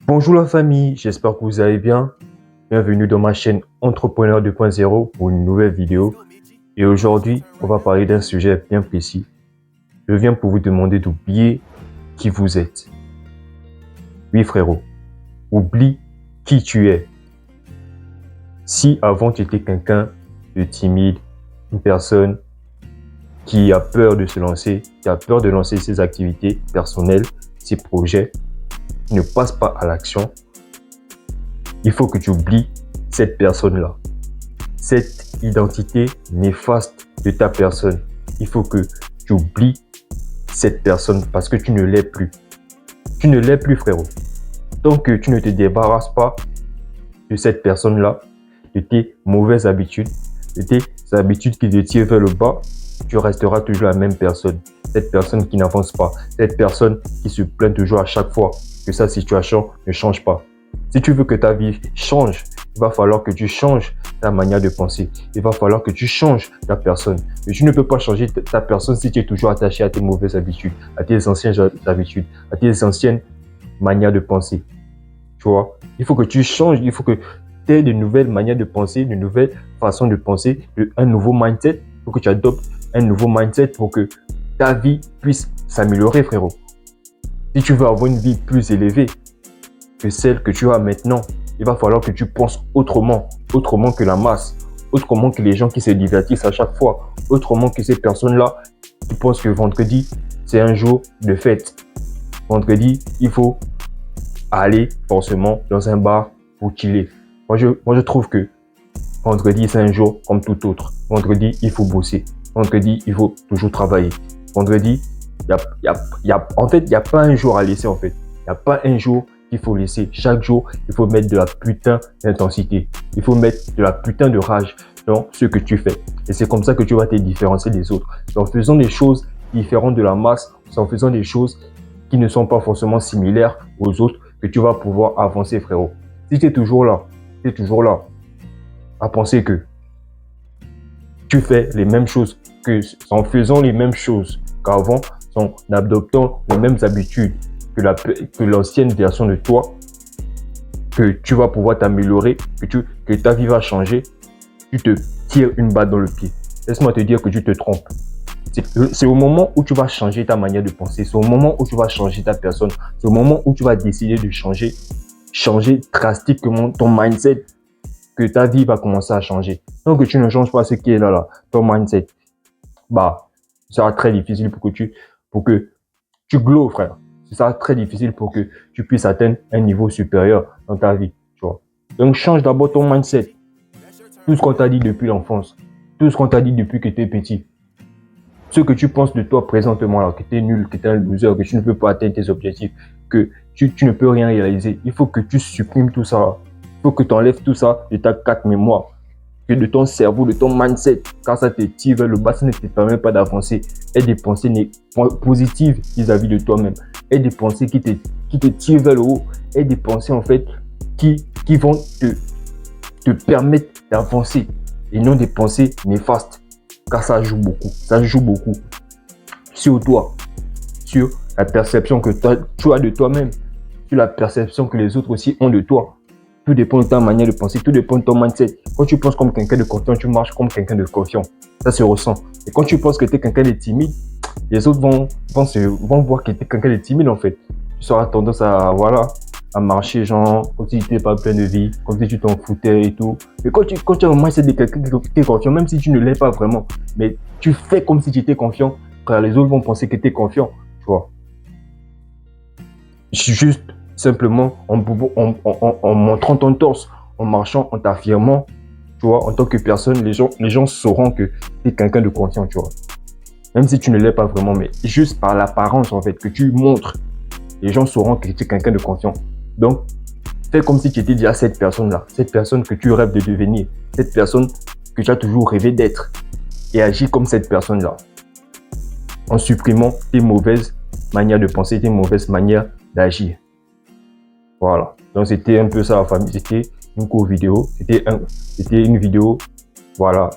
Bonjour la famille, j'espère que vous allez bien. Bienvenue dans ma chaîne Entrepreneur 2.0 pour une nouvelle vidéo. Et aujourd'hui, on va parler d'un sujet bien précis. Je viens pour vous demander d'oublier qui vous êtes. Oui frérot, oublie qui tu es. Si avant tu étais quelqu'un de timide, une personne qui a peur de se lancer, qui a peur de lancer ses activités personnelles, ses projets, ne passe pas à l'action, il faut que tu oublies cette personne-là. Cette identité néfaste de ta personne. Il faut que tu oublies cette personne parce que tu ne l'es plus. Tu ne l'es plus, frérot. Tant que tu ne te débarrasses pas de cette personne-là, de tes mauvaises habitudes, de tes habitudes qui te tirent vers le bas, tu resteras toujours la même personne. Cette personne qui n'avance pas. Cette personne qui se plaint toujours à chaque fois que sa situation ne change pas. Si tu veux que ta vie change, il va falloir que tu changes ta manière de penser. Il va falloir que tu changes ta personne. Mais tu ne peux pas changer ta personne si tu es toujours attaché à tes mauvaises habitudes, à tes anciennes habitudes, à tes anciennes manières de penser. Tu vois, il faut que tu changes, il faut que tu aies de nouvelles manières de penser, de nouvelles façons de penser, un nouveau mindset. Il faut que tu adoptes un nouveau mindset pour que ta vie puisse s'améliorer, frérot. Si tu veux avoir une vie plus élevée que celle que tu as maintenant, il va falloir que tu penses autrement que la masse, autrement que les gens qui se divertissent à chaque fois, autrement que ces personnes-là qui pensent que vendredi, c'est un jour de fête. Vendredi, il faut aller forcément dans un bar pour chiller. Moi, je trouve que vendredi, c'est un jour comme tout autre. Vendredi, il faut bosser. Vendredi, il faut toujours travailler. Vendredi, en fait, il n'y a pas un jour à laisser, en fait. Il n'y a pas un jour qu'il faut laisser. Chaque jour, il faut mettre de la putain d'intensité. Il faut mettre de la putain de rage dans ce que tu fais. Et c'est comme ça que tu vas te différencier des autres. C'est en faisant des choses différentes de la masse, c'est en faisant des choses qui ne sont pas forcément similaires aux autres que tu vas pouvoir avancer, frérot. Si tu es toujours là à penser que tu fais les mêmes choses en faisant les mêmes choses qu'avant, en adoptant les mêmes habitudes que l'ancienne version de toi, que tu vas pouvoir t'améliorer, que ta vie va changer, tu te tires une balle dans le pied. Laisse-moi te dire que tu te trompes. C'est au moment où tu vas changer ta manière de penser, c'est au moment où tu vas changer ta personne, c'est au moment où tu vas décider de changer drastiquement ton mindset, que ta vie va commencer à changer. Tant que tu ne changes pas ce qui est là, ton mindset, ça sera très difficile pour que tu glows, frère. Ce sera très difficile pour que tu puisses atteindre un niveau supérieur dans ta vie, tu vois. Donc, change d'abord ton mindset. Tout ce qu'on t'a dit depuis l'enfance, tout ce qu'on t'a dit depuis que tu es petit, ce que tu penses de toi présentement, là, que tu es nul, que tu es un loser, que tu ne peux pas atteindre tes objectifs, que tu ne peux rien réaliser. Il faut que tu supprimes tout ça. Il faut que tu enlèves tout ça de ta carte mémoire, que de ton cerveau, de ton mindset, car ça te tire vers le bas, ça ne te permet pas d'avancer. Et des pensées positives vis-à-vis de toi-même. Et des pensées qui te tirent vers le haut. Et des pensées, en fait, qui vont te permettre d'avancer. Et non des pensées néfastes. Car ça joue beaucoup. Ça joue beaucoup sur toi, sur la perception que tu as de toi-même, sur la perception que les autres aussi ont de toi. Tout dépend de ta manière de penser, tout dépend de ton mindset. Quand tu penses comme quelqu'un de confiant, tu marches comme quelqu'un de confiant. Ça se ressent. Et quand tu penses que tu es quelqu'un de timide, les autres vont voir que tu es quelqu'un de timide, en fait. Tu auras tendance à marcher genre comme si tu n'étais pas plein de vie, comme si tu t'en foutais et tout. Mais quand tu as un mindset de quelqu'un qui est confiant, même si tu ne l'es pas vraiment, mais tu fais comme si tu étais confiant, car les autres vont penser que tu es confiant, tu vois. Juste simplement en montrant ton torse, en marchant, en t'affirmant, tu vois, en tant que personne, les gens sauront que tu es quelqu'un de confiant, tu vois. Même si tu ne l'es pas vraiment, mais juste par l'apparence, en fait, que tu montres, les gens sauront que tu es quelqu'un de confiant. Donc, fais comme si tu étais déjà cette personne-là, cette personne que tu rêves de devenir, cette personne que tu as toujours rêvé d'être, et agis comme cette personne-là, en supprimant tes mauvaises manières de penser, tes mauvaises manières d'agir. Voilà, donc c'était un peu ça la famille, c'était une courte vidéo, c'était une vidéo, voilà,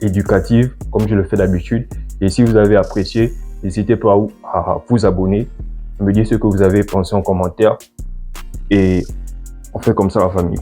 éducative, comme je le fais d'habitude. Et si vous avez apprécié, n'hésitez pas à vous abonner, me dire ce que vous avez pensé en commentaire. et on fait comme ça la famille.